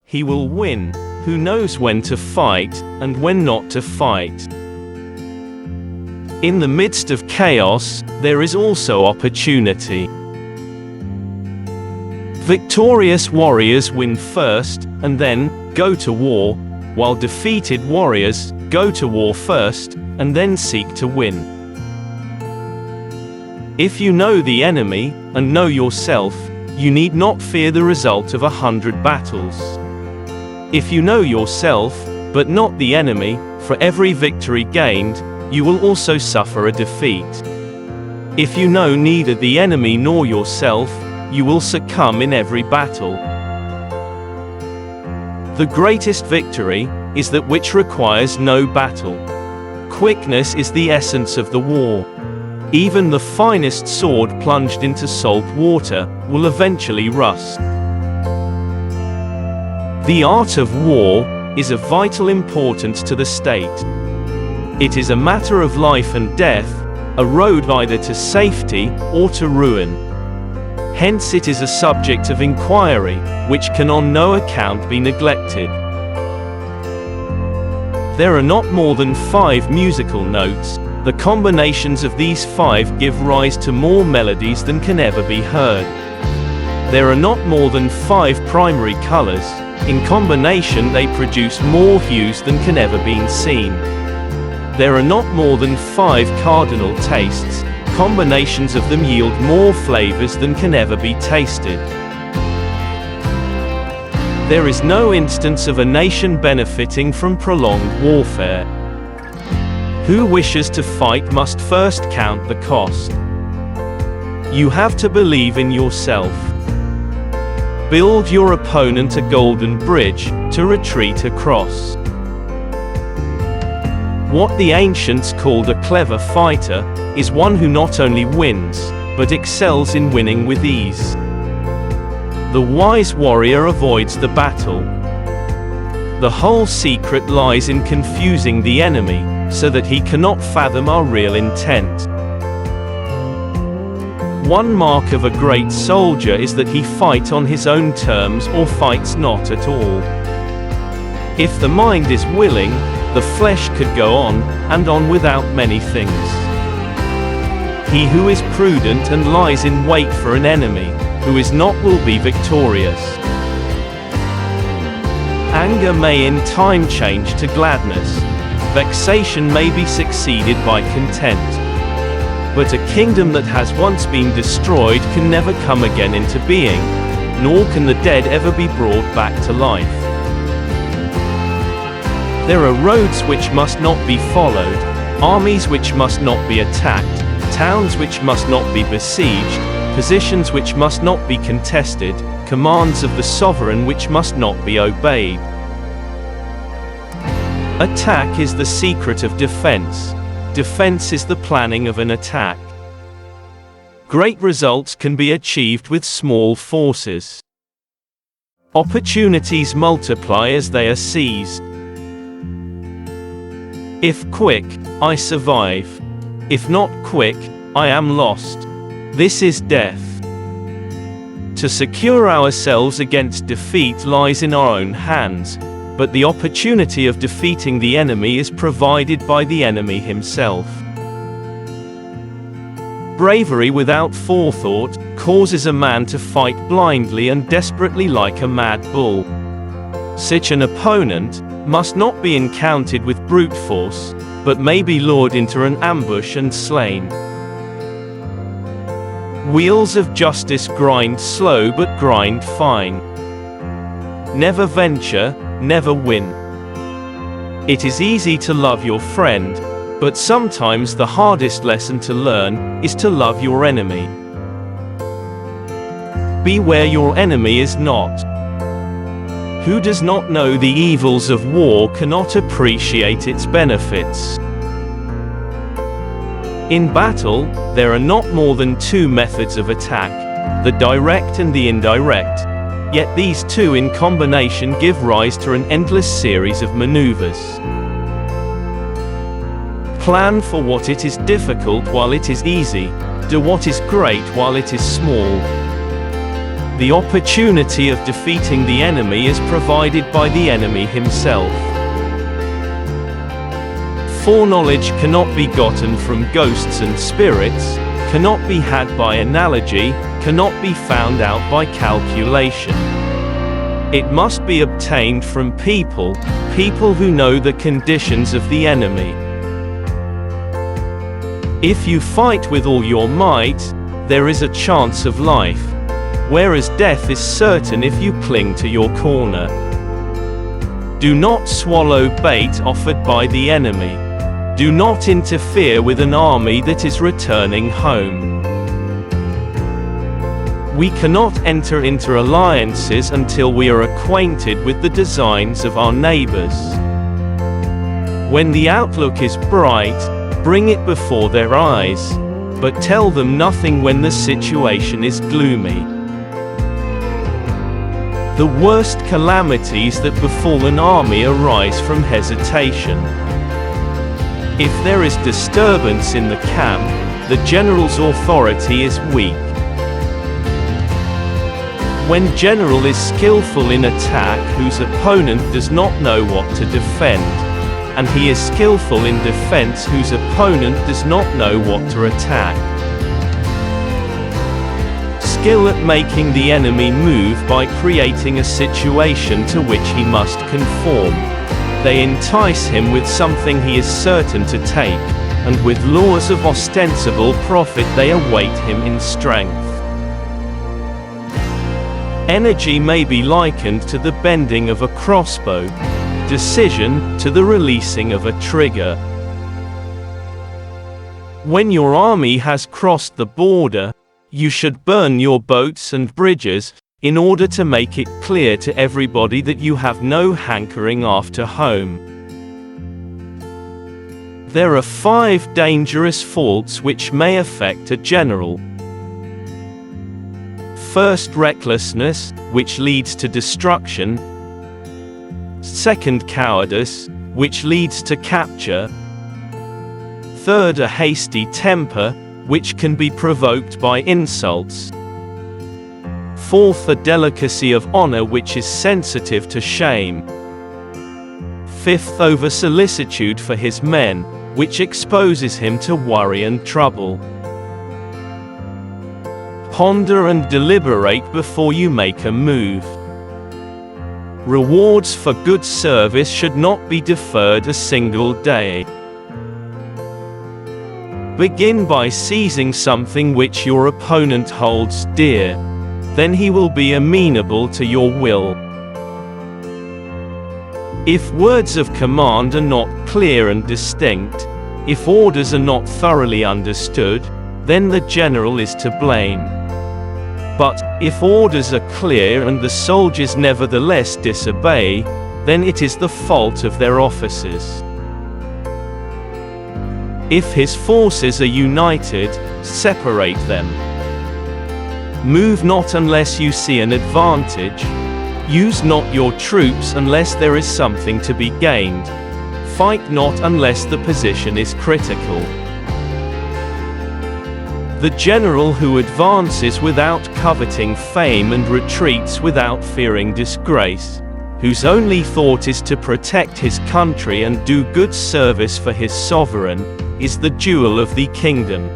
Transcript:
he will win. Who knows when to fight, and when not to fight. In the midst of chaos, there is also opportunity. Victorious warriors win first, and then go to war, while defeated warriors go to war first, and then seek to win. If you know the enemy, and know yourself, you need not fear the result of 100 battles. If you know yourself, but not the enemy, for every victory gained, you will also suffer a defeat. If you know neither the enemy nor yourself, you will succumb in every battle. The greatest victory is that which requires no battle. Quickness is the essence of the war. Even the finest sword plunged into salt water will eventually rust. The art of war is of vital importance to the state. It is a matter of life and death, a road either to safety or to ruin. Hence it is a subject of inquiry, which can on no account be neglected. There are not more than 5 musical notes. The combinations of these 5 give rise to more melodies than can ever be heard. There are not more than 5 primary colors. In combination they produce more hues than can ever be seen. There are not more than 5 cardinal tastes. Combinations of them yield more flavors than can ever be tasted. There is no instance of a nation benefiting from prolonged warfare. Who wishes to fight must first count the cost. You have to believe in yourself. Build your opponent a golden bridge to retreat across. What the ancients called a clever fighter is one who not only wins, but excels in winning with ease. The wise warrior avoids the battle. The whole secret lies in confusing the enemy, so that he cannot fathom our real intent. One mark of a great soldier is that he fight on his own terms or fights not at all. If the mind is willing, the flesh could go on, and on without many things. He who is prudent and lies in wait for an enemy, who is not will be victorious. Anger may in time change to gladness. Vexation may be succeeded by content. But a kingdom that has once been destroyed can never come again into being, nor can the dead ever be brought back to life. There are roads which must not be followed, armies which must not be attacked, towns which must not be besieged, positions which must not be contested, commands of the sovereign which must not be obeyed. Attack is the secret of defense. Defense is the planning of an attack. Great results can be achieved with small forces. Opportunities multiply as they are seized. If quick, I survive. If not quick, I am lost. This is death. To secure ourselves against defeat lies in our own hands, but the opportunity of defeating the enemy is provided by the enemy himself. Bravery without forethought causes a man to fight blindly and desperately like a mad bull. Such an opponent must not be encountered with brute force, but may be lured into an ambush and slain. Wheels of justice grind slow but grind fine. Never venture, never win. It is easy to love your friend, but sometimes the hardest lesson to learn is to love your enemy. Be where your enemy is not. Who does not know the evils of war cannot appreciate its benefits. In battle, there are not more than 2 methods of attack, the direct and the indirect. Yet these 2 in combination give rise to an endless series of maneuvers. Plan for what it is difficult while it is easy. Do what is great while it is small. The opportunity of defeating the enemy is provided by the enemy himself. Foreknowledge cannot be gotten from ghosts and spirits, cannot be had by analogy, cannot be found out by calculation. It must be obtained from people who know the conditions of the enemy. If you fight with all your might, there is a chance of life, whereas death is certain if you cling to your corner. Do not swallow bait offered by the enemy. Do not interfere with an army that is returning home. We cannot enter into alliances until we are acquainted with the designs of our neighbors. When the outlook is bright, bring it before their eyes, but tell them nothing when the situation is gloomy. The worst calamities that befall an army arise from hesitation. If there is disturbance in the camp, the general's authority is weak. When general is skillful in attack whose opponent does not know what to defend, and he is skillful in defense whose opponent does not know what to attack. Skill at making the enemy move by creating a situation to which he must conform. They entice him with something he is certain to take, and with laws of ostensible profit they await him in strength. Energy may be likened to the bending of a crossbow, decision to the releasing of a trigger. When your army has crossed the border, you should burn your boats and bridges, in order to make it clear to everybody that you have no hankering after home. There are 5 dangerous faults which may affect a general. First, recklessness, which leads to destruction. Second, cowardice, which leads to capture. Third, a hasty temper, which can be provoked by insults. Fourth, a delicacy of honor which is sensitive to shame. Fifth, over-solicitude for his men, which exposes him to worry and trouble. Ponder and deliberate before you make a move. Rewards for good service should not be deferred a single day. Begin by seizing something which your opponent holds dear. Then he will be amenable to your will. If words of command are not clear and distinct, if orders are not thoroughly understood, then the general is to blame. But, if orders are clear and the soldiers nevertheless disobey, then it is the fault of their officers. If his forces are united, separate them. Move not unless you see an advantage. Use not your troops unless there is something to be gained. Fight not unless the position is critical. The general who advances without coveting fame and retreats without fearing disgrace, whose only thought is to protect his country and do good service for his sovereign, is the jewel of the kingdom.